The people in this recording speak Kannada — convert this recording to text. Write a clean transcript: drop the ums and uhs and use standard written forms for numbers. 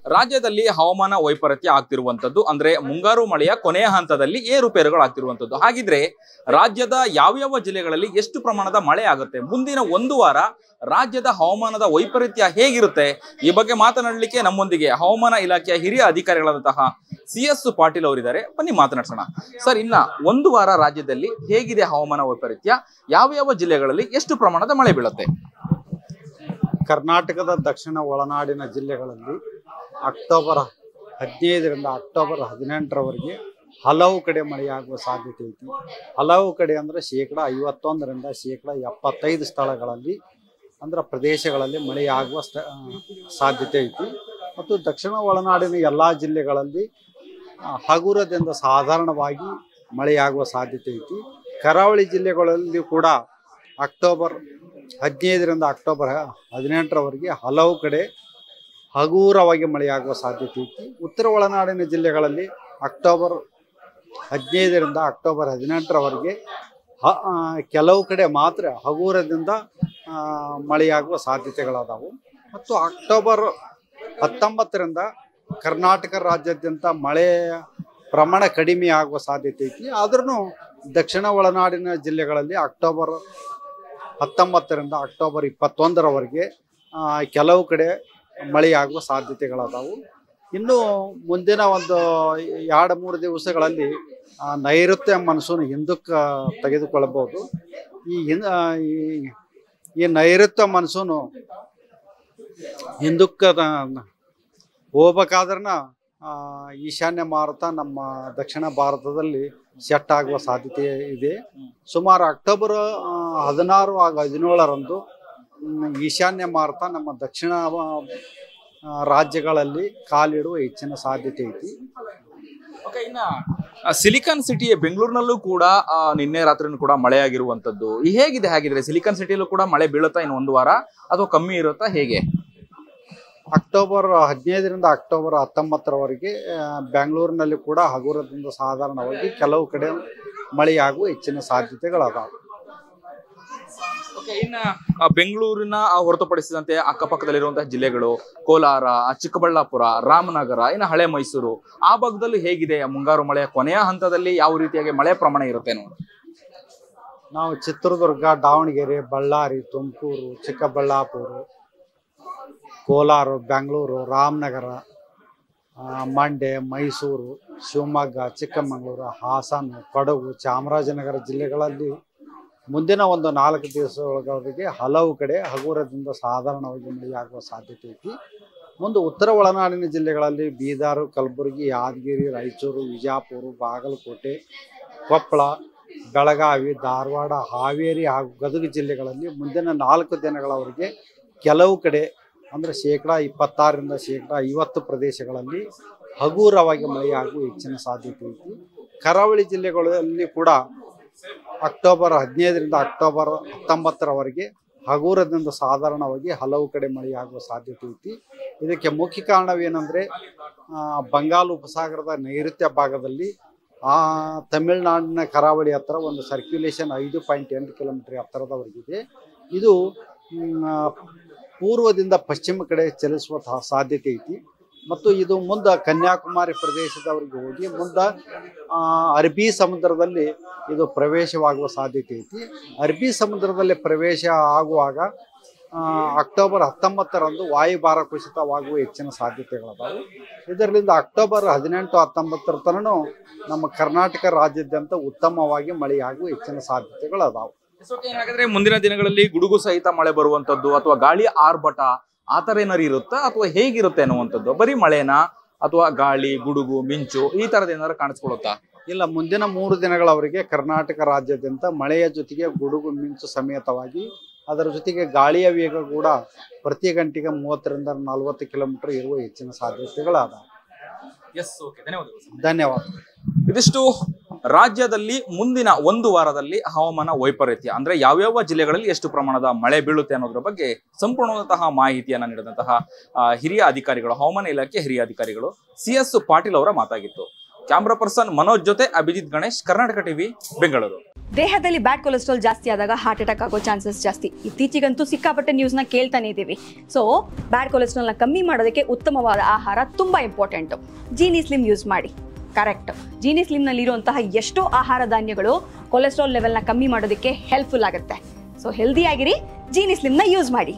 ರಾಜ್ಯದಲ್ಲಿ ಹವಾಮಾನ ವೈಪರೀತ್ಯ ಆಗ್ತಿರುವಂತದ್ದು ಅಂದ್ರೆ ಮುಂಗಾರು ಮಳೆಯ ಕೊನೆಯ ಹಂತದಲ್ಲಿ ಏರುಪೇರುಗಳಾಗ್ತಿರುವಂತದ್ದು. ಹಾಗಿದ್ರೆ ರಾಜ್ಯದ ಯಾವ್ಯಾವ ಜಿಲ್ಲೆಗಳಲ್ಲಿ ಎಷ್ಟು ಪ್ರಮಾಣದ ಮಳೆ ಆಗುತ್ತೆ, ಮುಂದಿನ ಒಂದು ವಾರ ರಾಜ್ಯದ ಹವಾಮಾನದ ವೈಪರೀತ್ಯ ಹೇಗಿರುತ್ತೆ, ಈ ಬಗ್ಗೆ ಮಾತನಾಡಲಿಕ್ಕೆ ನಮ್ಮೊಂದಿಗೆ ಹವಾಮಾನ ಇಲಾಖೆಯ ಹಿರಿಯ ಅಧಿಕಾರಿಗಳಾದಂತಹ CS ಪಾಟೀಲ್ ಅವರಿದ್ದಾರೆ. ಬನ್ನಿ ಮಾತನಾಡ್ಸೋಣ. ಸರ್, ಇನ್ನ ಒಂದು ವಾರ ರಾಜ್ಯದಲ್ಲಿ ಹೇಗಿದೆ ಹವಾಮಾನ ವೈಪರೀತ್ಯ, ಯಾವ ಜಿಲ್ಲೆಗಳಲ್ಲಿ ಎಷ್ಟು ಪ್ರಮಾಣದ ಮಳೆ ಬೀಳುತ್ತೆ? ಕರ್ನಾಟಕದ ದಕ್ಷಿಣ ಒಳನಾಡಿನ ಜಿಲ್ಲೆಗಳಲ್ಲಿ ಅಕ್ಟೋಬರ್ 15ರಿಂದ ಅಕ್ಟೋಬರ್ 18ರವರೆಗೆ ಹಲವು ಕಡೆ ಮಳೆಯಾಗುವ ಸಾಧ್ಯತೆ ಐತಿ. ಹಲವು ಕಡೆ ಅಂದರೆ 51%ರಿಂದ 75% ಸ್ಥಳಗಳಲ್ಲಿ ಅಂದ್ರೆ ಪ್ರದೇಶಗಳಲ್ಲಿ ಮಳೆಯಾಗುವ ಸಾಧ್ಯತೆ ಐತಿ. ಮತ್ತು ದಕ್ಷಿಣ ಒಳನಾಡಿನ ಎಲ್ಲ ಜಿಲ್ಲೆಗಳಲ್ಲಿ ಹಗುರದಿಂದ ಸಾಧಾರಣವಾಗಿ ಮಳೆಯಾಗುವ ಸಾಧ್ಯತೆ ಐತಿ. ಕರಾವಳಿ ಜಿಲ್ಲೆಗಳಲ್ಲಿ ಕೂಡ ಅಕ್ಟೋಬರ್ 15ರಿಂದ ಅಕ್ಟೋಬರ್ 18ರವರೆಗೆ ಹಲವು ಕಡೆ ಹಗುರವಾಗಿ ಮಳೆಯಾಗುವ ಸಾಧ್ಯತೆ ಐತಿ. ಉತ್ತರ ಒಳನಾಡಿನ ಜಿಲ್ಲೆಗಳಲ್ಲಿ ಅಕ್ಟೋಬರ್ 15ರಿಂದ ಅಕ್ಟೋಬರ್ 18ರವರೆಗೆ ಕೆಲವು ಕಡೆ ಮಾತ್ರ ಹಗುರದಿಂದ ಮಳೆಯಾಗುವ ಸಾಧ್ಯತೆಗಳದಾವು. ಮತ್ತು ಅಕ್ಟೋಬರ್ 19ರಿಂದ ಕರ್ನಾಟಕ ರಾಜ್ಯಾದ್ಯಂತ ಮಳೆಯ ಪ್ರಮಾಣ ಕಡಿಮೆ ಆಗುವ ಸಾಧ್ಯತೆ ಐತಿ. ಆದ್ರೂ ದಕ್ಷಿಣ ಒಳನಾಡಿನ ಜಿಲ್ಲೆಗಳಲ್ಲಿ ಅಕ್ಟೋಬರ್ 19ರಿಂದ ಅಕ್ಟೋಬರ್ 21ರವರೆಗೆ ಕೆಲವು ಕಡೆ ಮಳೆಯಾಗುವ ಸಾಧ್ಯತೆಗಳದಾವು. ಇನ್ನು ಮುಂದಿನ ಒಂದು 2-3 ದಿವಸಗಳಲ್ಲಿ ನೈಋತ್ಯ ಮಾನ್ಸೂನ್ ಹಿಂದಕ್ಕೆ ತೆಗೆದುಕೊಳ್ಳಬಹುದು. ಈ ನೈಋತ್ಯ ಮಾನ್ಸೂನು ಹಿಂದಕ್ಕೆ ಹೋಗ್ಬೇಕಾದ್ರನ ಈಶಾನ್ಯ ಭಾರತ ನಮ್ಮ ದಕ್ಷಿಣ ಭಾರತದಲ್ಲಿ ಸೆಟ್ ಆಗುವ ಸಾಧ್ಯತೆ ಇದೆ. ಸುಮಾರು ಅಕ್ಟೋಬರ್ 16 ಹಾಗೂ 17ರಂದು ಈಶಾನ್ಯ ಭಾರತ ನಮ್ಮ ದಕ್ಷಿಣ ರಾಜ್ಯಗಳಲ್ಲಿ ಕಾಲಿಡುವ ಹೆಚ್ಚಿನ ಸಾಧ್ಯತೆ ಐತಿ. ಸಿಲಿಕಾನ್ ಸಿಟಿ ಬೆಂಗಳೂರಿನಲ್ಲೂ ಕೂಡ ನಿನ್ನೆ ರಾತ್ರಿನೂ ಕೂಡ ಮಳೆ ಆಗಿರುವಂತದ್ದು ಹೇಗಿದೆ? ಹಾಗಿದ್ರೆ ಸಿಲಿಕಾನ್ ಸಿಟಿಯಲ್ಲೂ ಕೂಡ ಮಳೆ ಬೀಳುತ್ತಾ ಇನ್ನು ಒಂದು ವಾರ, ಅಥವಾ ಕಮ್ಮಿ ಇರುತ್ತಾ, ಹೇಗೆ? ಅಕ್ಟೋಬರ್ 15ರಿಂದ ಅಕ್ಟೋಬರ್ 19ರವರೆಗೆ ಬೆಂಗಳೂರಿನಲ್ಲಿ ಕೂಡ ಹಗುರದಿಂದ ಸಾಧಾರಣವಾಗಿ ಕೆಲವು ಕಡೆ ಮಳೆಯಾಗುವ ಹೆಚ್ಚಿನ ಸಾಧ್ಯತೆಗಳದಾವೆ. ಇನ್ನ ಬೆಂಗಳೂರಿನ ಹೊರತುಪಡಿಸಿದಂತೆ ಅಕ್ಕಪಕ್ಕದಲ್ಲಿರುವಂತಹ ಜಿಲ್ಲೆಗಳು ಕೋಲಾರ, ಚಿಕ್ಕಬಳ್ಳಾಪುರ, ರಾಮನಗರ, ಇನ್ನು ಹಳೆ ಮೈಸೂರು ಆ ಭಾಗದಲ್ಲಿ ಹೇಗಿದೆ ಮುಂಗಾರು ಮಳೆಯ ಕೊನೆಯ ಹಂತದಲ್ಲಿ ಯಾವ ರೀತಿಯಾಗಿ ಮಳೆ ಪ್ರಮಾಣ ಇರುತ್ತೇನೋ? ನಾವು ಚಿತ್ರದುರ್ಗ, ದಾವಣಗೆರೆ, ಬಳ್ಳಾರಿ, ತುಮಕೂರು, ಚಿಕ್ಕಬಳ್ಳಾಪುರ, ಕೋಲಾರ, ಬೆಂಗಳೂರು, ರಾಮನಗರ, ಮಂಡ್ಯ, ಮೈಸೂರು, ಶಿವಮೊಗ್ಗ, ಚಿಕ್ಕಮಗಳೂರು, ಹಾಸನ, ಕೊಡಗು, ಚಾಮರಾಜನಗರ ಜಿಲ್ಲೆಗಳಲ್ಲಿ ಮುಂದಿನ ಒಂದು 4 ದಿವಸಗಳವರೆಗೆ ಹಲವು ಕಡೆ ಹಗುರದಿಂದ ಸಾಧಾರಣವಾಗಿ ಮಳೆಯಾಗುವ ಸಾಧ್ಯತೆ ಐತಿ. ಮುಂದೆ ಉತ್ತರ ಒಳನಾಡಿನ ಜಿಲ್ಲೆಗಳಲ್ಲಿ ಬೀದರ್, ಕಲಬುರಗಿ, ಯಾದಗಿರಿ, ರಾಯಚೂರು, ವಿಜಯಪುರ, ಬಾಗಲಕೋಟೆ, ಕೊಪ್ಪಳ, ಬೆಳಗಾವಿ, ಧಾರವಾಡ, ಹಾವೇರಿ ಹಾಗೂ ಗದಗ ಜಿಲ್ಲೆಗಳಲ್ಲಿ ಮುಂದಿನ 4 ದಿನಗಳವರೆಗೆ ಕೆಲವು ಕಡೆ ಅಂದರೆ 26%ರಿಂದ 50% ಪ್ರದೇಶಗಳಲ್ಲಿ ಹಗುರವಾಗಿ ಮಳೆಯಾಗುವ ಹೆಚ್ಚಿನ ಸಾಧ್ಯತೆ ಐತಿ. ಕರಾವಳಿ ಜಿಲ್ಲೆಗಳಲ್ಲಿ ಕೂಡ ಅಕ್ಟೋಬರ್ 15ರಿಂದ ಅಕ್ಟೋಬರ್ 19ರವರೆಗೆ ಹಗುರದಿಂದ ಸಾಧಾರಣವಾಗಿ ಹಲವು ಕಡೆ ಮಳೆಯಾಗುವ ಸಾಧ್ಯತೆ ಐತಿ. ಇದಕ್ಕೆ ಮುಖ್ಯ ಕಾರಣವೇನೆಂದರೆ ಬಂಗಾಳ ಉಪಸಾಗರದ ನೈಋತ್ಯ ಭಾಗದಲ್ಲಿ ತಮಿಳುನಾಡಿನ ಕರಾವಳಿ ಹತ್ತಿರ ಒಂದು ಸರ್ಕ್ಯುಲೇಷನ್ 5.8 ಕಿಲೋಮೀಟರ್ ಎತ್ತರದವರೆಗಿದೆ. ಇದು ಪೂರ್ವದಿಂದ ಪಶ್ಚಿಮ ಕಡೆ ಚಲಿಸುವ ಸಾಧ್ಯತೆ ಐತಿ. ಮತ್ತು ಇದು ಮುಂದೆ ಕನ್ಯಾಕುಮಾರಿ ಪ್ರದೇಶದವರೆಗೆ ಹೋಗಿ ಮುಂದೆ ಅರಬ್ಬಿ ಸಮುದ್ರದಲ್ಲಿ ಇದು ಪ್ರವೇಶವಾಗುವ ಸಾಧ್ಯತೆ ಐತಿ. ಅರಬ್ಬಿ ಸಮುದ್ರದಲ್ಲಿ ಪ್ರವೇಶ ಆಗುವಾಗ ಅಕ್ಟೋಬರ್ 19ರಂದು ವಾಯುಭಾರ ಕುಸಿತವಾಗುವ ಹೆಚ್ಚಿನ ಸಾಧ್ಯತೆಗಳದಾವೆ. ಇದರಿಂದ ಅಕ್ಟೋಬರ್ 18-19 ತನಕ ನಮ್ಮ ಕರ್ನಾಟಕ ರಾಜ್ಯಾದ್ಯಂತ ಉತ್ತಮವಾಗಿ ಮಳೆಯಾಗುವ ಹೆಚ್ಚಿನ ಸಾಧ್ಯತೆಗಳದಾವೆ. ಹಾಗಾದ್ರೆ ಮುಂದಿನ ದಿನಗಳಲ್ಲಿ ಗುಡುಗು ಸಹಿತ ಮಳೆ ಬರುವಂತದ್ದು ಅಥವಾ ಗಾಳಿ ಆರ್ಭಟ ಆ ತರ ಏನಾರು ಇರುತ್ತಾ, ಅಥವಾ ಹೇಗಿರುತ್ತೆ ಅನ್ನುವಂಥದ್ದು? ಬರೀ ಮಳೆನಾ ಅಥವಾ ಗಾಳಿ, ಗುಡುಗು, ಮಿಂಚು ಈ ತರದ ಏನಾದ್ರು ಕಾಣಿಸ್ಕೊಳ್ಳುತ್ತಾ? ಇಲ್ಲ, ಮುಂದಿನ 3 ದಿನಗಳವರೆಗೆ ಕರ್ನಾಟಕ ರಾಜ್ಯಾದ್ಯಂತ ಮಳೆಯ ಜೊತೆಗೆ ಗುಡುಗು ಮಿಂಚು ಸಮೇತವಾಗಿ ಅದರ ಜೊತೆಗೆ ಗಾಳಿಯ ವೇಗ ಕೂಡ ಪ್ರತಿ ಗಂಟೆಗೆ 30ರಿಂದ 40 ಕಿಲೋಮೀಟರ್ ಇರುವ ಹೆಚ್ಚಿನ ಸಾಧ್ಯತೆಗಳಾದವು. ಧನ್ಯವಾದ. ಇದಿಷ್ಟು ರಾಜ್ಯದಲ್ಲಿ ಮುಂದಿನ ಒಂದು ವಾರದಲ್ಲಿ ಹವಾಮಾನ ವೈಪರೀತ್ಯ ಅಂದ್ರೆ ಯಾವ್ಯಾವ ಜಿಲ್ಲೆಗಳಲ್ಲಿ ಎಷ್ಟು ಪ್ರಮಾಣದ ಮಳೆ ಬೀಳುತ್ತೆ ಅನ್ನೋದ್ರ ಬಗ್ಗೆ ಸಂಪೂರ್ಣವಾದಂತಹ ಮಾಹಿತಿಯನ್ನ ನೀಡಿದಂತಹ ಹಿರಿಯ ಅಧಿಕಾರಿಗಳು, ಹವಾಮಾನ ಇಲಾಖೆ ಹಿರಿಯ ಅಧಿಕಾರಿಗಳು CS ಪಾಟೀಲ್ ಅವರ ಮಾತಾಗಿತ್ತು. ಕ್ಯಾಮ್ರಾ ಪರ್ಸನ್ ಮನೋಜ್ ಜೊತೆ ಅಭಿಜಿತ್ ಗಣೇಶ್, ಕರ್ನಾಟಕ ಟಿವಿ, ಬೆಂಗಳೂರು. ದೇಹದಲ್ಲಿ ಬ್ಯಾಡ್ ಕೊಲೆಸ್ಟ್ರಾಲ್ ಜಾಸ್ತಿ ಆದಾಗ ಹಾರ್ಟ್ ಅಟ್ಯಾಕ್ ಆಗೋ ಚಾನ್ಸಸ್ ಜಾಸ್ತಿ. ಇತ್ತೀಚೆಗಂತೂ ಸಿಕ್ಕಾಪಟ್ಟೆ ನ್ಯೂಸ್ನ ಕೇಳ್ತಾನೆ ಇದ್ದೀವಿ. ಸೊ ಬ್ಯಾಡ್ ಕೊಲೆಸ್ಟ್ರಾಲ್ನ ಕಮ್ಮಿ ಮಾಡೋದಕ್ಕೆ ಉತ್ತಮವಾದ ಆಹಾರ ತುಂಬ ಇಂಪಾರ್ಟೆಂಟು. ಜೀನಿ ಸ್ಲಿಮ್ ಯೂಸ್ ಮಾಡಿ. ಕರೆಕ್ಟ್, ಜೀನಿ ಸ್ಲಿಮ್ನಲ್ಲಿರುವಂತಹ ಎಷ್ಟೋ ಆಹಾರ ಧಾನ್ಯಗಳು ಕೊಲೆಸ್ಟ್ರಾಲ್ ಲೆವೆಲ್ನ ಕಮ್ಮಿ ಮಾಡೋದಕ್ಕೆ ಹೆಲ್ಪ್ಫುಲ್ ಆಗುತ್ತೆ. ಸೊ ಹೆಲ್ದಿ ಆಗಿರಿ, ಜೀನಿ ಸ್ಲಿಮ್ನ ಯೂಸ್ ಮಾಡಿ.